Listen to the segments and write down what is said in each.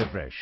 Fresh.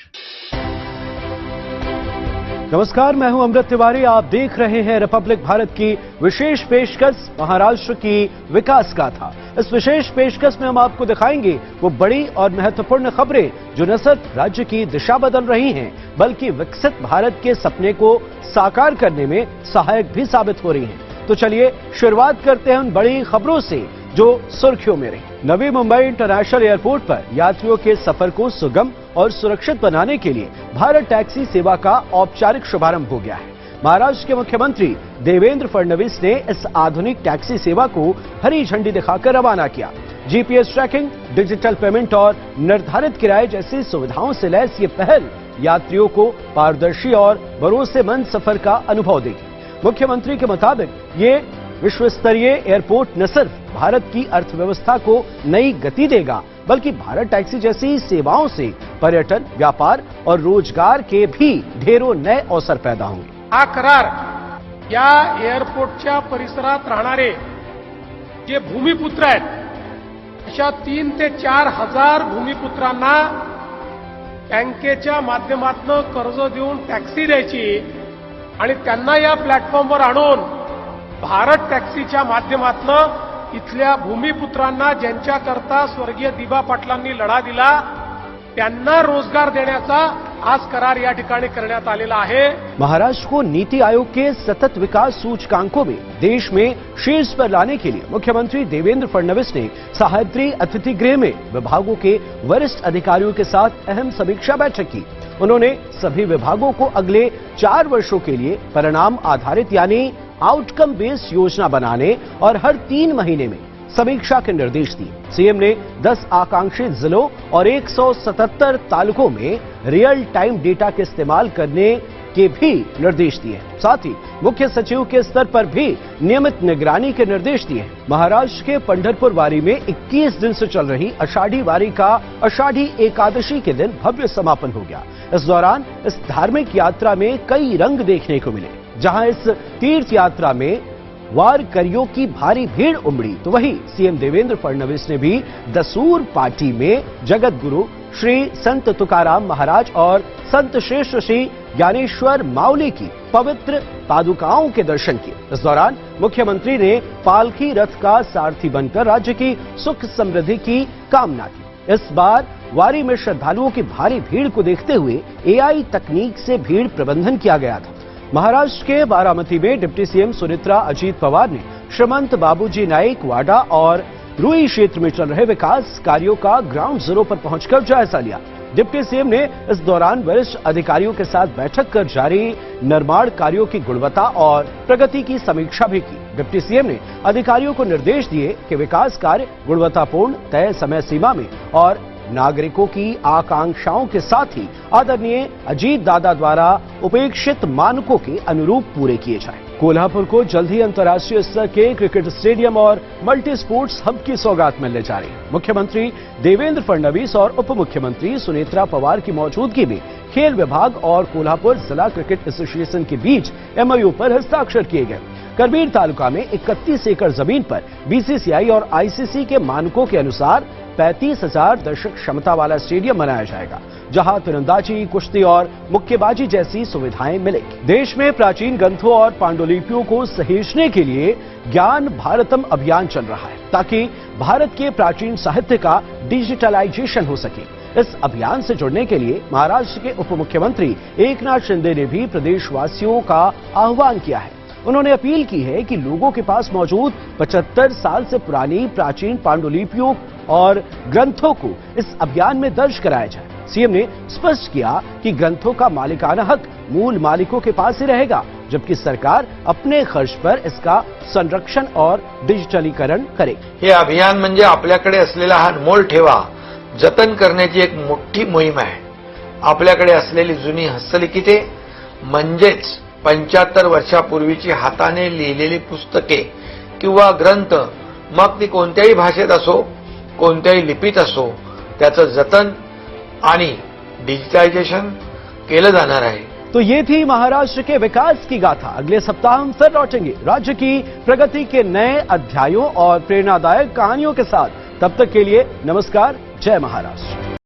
नमस्कार, मैं हूं अमृत तिवारी। आप देख रहे हैं रिपब्लिक भारत की विशेष पेशकश महाराष्ट्र की विकास गाथा। इस विशेष पेशकश में हम आपको दिखाएंगे वो बड़ी और महत्वपूर्ण खबरें जो न सिर्फ राज्य की दिशा बदल रही हैं बल्कि विकसित भारत के सपने को साकार करने में सहायक भी साबित हो रही हैं। तो चलिए शुरुआत करते हैं उन बड़ी खबरों से जो सुर्खियों में रही। नवी मुंबई इंटरनेशनल एयरपोर्ट पर यात्रियों के सफर को सुगम और सुरक्षित बनाने के लिए भारत टैक्सी सेवा का औपचारिक शुभारंभ हो गया है। महाराष्ट्र के मुख्यमंत्री देवेंद्र फडणवीस ने इस आधुनिक टैक्सी सेवा को हरी झंडी दिखाकर रवाना किया। जीपीएस ट्रैकिंग, डिजिटल पेमेंट और निर्धारित किराए जैसी सुविधाओं से लैस ये पहल यात्रियों को पारदर्शी और भरोसेमंद सफर का अनुभव देगी। मुख्यमंत्री के मुताबिक ये विश्व स्तरीय एयरपोर्ट न सिर्फ भारत की अर्थव्यवस्था को नई गति देगा बल्कि भारत टैक्सी जैसी सेवाओं से पर्यटन, व्यापार और रोजगार के भी ढेरों नए अवसर पैदा होंगे। हा करार या एअरपोर्टच्या परिसरात राहणारे जे भूमिपुत्र आहेत अशा 3 ते 4 हजार भूमिपुत्रांना बँकेच्या माध्यमातून कर्ज देऊन टॅक्सी द्यायची आणि त्यांना या प्लॅटफॉर्मवर आणून भारत टॅक्सीच्या माध्यमातून इथल्या भूमिपुत्रांना ज्यांच्याकरता स्वर्गीय दिबा पाटलांनी लढा दिला त्यांना रोजगार देण्याचा आज करार या ठिकाणी करण्यात आलेला आहे। महाराष्ट्र को नीति आयोग के सतत विकास सूचकांकों में देश में शीर्ष पर लाने के लिए मुख्यमंत्री देवेंद्र फडणवीस ने सह्याद्री अतिथि गृह में विभागों के वरिष्ठ अधिकारियों के साथ अहम समीक्षा बैठक की। उन्होंने सभी विभागों को अगले 4 वर्षों के लिए परिणाम आधारित यानी आउटकम बेस्ड योजना बनाने और हर 3 महीने में समीक्षा के निर्देश दिए। सीएम ने 10 आकांक्षी जिलों और 177 तालुकों में रियल टाइम डेटा के इस्तेमाल करने के भी निर्देश दिए। साथ ही मुख्य सचिव के स्तर पर भी नियमित निगरानी के निर्देश दिए। महाराष्ट्र के पंढरपुर वारी में 21 दिन से चल रही आषाढ़ी वारी का आषाढ़ी एकादशी के दिन भव्य समापन हो गया। इस दौरान इस धार्मिक यात्रा में कई रंग देखने को मिले। जहां इस तीर्थ यात्रा में वारकरियों की भारी भीड़ उमड़ी तो वहीं सीएम देवेंद्र फडणवीस ने भी दसूर पार्टी में जगत गुरु श्री संत तुकाराम महाराज और संत श्रेष्ठ श्री ज्ञानेश्वर माउली की पवित्र पादुकाओं के दर्शन किए। इस दौरान मुख्यमंत्री ने पालकी रथ का सारथी बनकर राज्य की सुख समृद्धि की कामना की। इस बार वारी में श्रद्धालुओं की भारी भीड़ को देखते हुए एआई तकनीक से भीड़ प्रबंधन किया गया था। महाराष्ट्र के बारामती में डिप्टी सीएम सुनेत्रा अजीत पवार ने श्रीमंत बाबूजी नाइक वाडा और रुई क्षेत्र में चल रहे विकास कार्यों का ग्राउंड जीरो पर पहुंचकर जायजा लिया। डिप्टी सीएम ने इस दौरान वरिष्ठ अधिकारियों के साथ बैठक कर जारी निर्माण कार्यों की गुणवत्ता और प्रगति की समीक्षा भी की। डिप्टी सीएम ने अधिकारियों को निर्देश दिए कि विकास कार्य गुणवत्तापूर्ण, तय समय सीमा में और नागरिकों की आकांक्षाओं के साथ ही आदरणीय अजीत दादा द्वारा उपेक्षित मानकों के अनुरूप पूरे किए जाएं। कोल्हापुर को जल्द ही अंतर्राष्ट्रीय स्तर के क्रिकेट स्टेडियम और मल्टी स्पोर्ट्स हब की सौगात मिलने जा रही है। मुख्यमंत्री देवेंद्र फडणवीस और उप मुख्यमंत्री सुनेत्रा पवार की मौजूदगी में खेल विभाग और कोल्हापुर जिला क्रिकेट एसोसिएशन के बीच एमओयू पर हस्ताक्षर किए गए। करबीर तालुका में 31 एकड़ जमीन पर बीसीसीआई और आईसीसी के मानकों के अनुसार 35,000 दर्शक क्षमता वाला स्टेडियम बनाया जाएगा, जहां तीरंदाजी, कुश्ती और मुक्केबाजी जैसी सुविधाएं मिलेंगी। देश में प्राचीन ग्रंथों और पांडुलिपियों को सहेजने के लिए ज्ञान भारतम अभियान चल रहा है ताकि भारत के प्राचीन साहित्य का डिजिटलाइजेशन हो सके। इस अभियान से जुड़ने के लिए महाराष्ट्र के उप मुख्यमंत्री एकनाथ शिंदे ने भी प्रदेशवासियों का आह्वान किया है। उन्होंने अपील की है कि लोगों के पास मौजूद 75 साल से पुरानी प्राचीन पांडुलिपियों और ग्रंथों को इस अभियान में दर्ज कराया जाए। सीएम ने स्पष्ट किया कि ग्रंथों का मालिकाना हक मूल मालिकों के पास ही रहेगा, जबकि सरकार अपने खर्च पर इसका संरक्षण और डिजिटलीकरण करेगी। हे अभियान म्हणजे आपल्याकडे असलेला हा अनमोल ठेवा जतन करण्याची एक मोठी मोहीम आहे। आपल्याकडे असलेली जुनी हस्तलिखिते म्हणजेच 75 वर्षापूर्वीची हाताने लिहिलेली पुस्तके किंवा ग्रंथ, मग ती कोणत्याही भाषेत असो, कोणत्याही लिपीत असो, त्याचं जतन आणि डिजिटाइजेशन केलं जाणार आहे। तो ये थी महाराष्ट्र के विकास की गाथा। अगले सप्ताह हम फिर लौटेंगे राज्य की प्रगति के नए अध्यायों और प्रेरणादायक कहानियों के साथ। तब तक के लिए नमस्कार, जय महाराष्ट्र।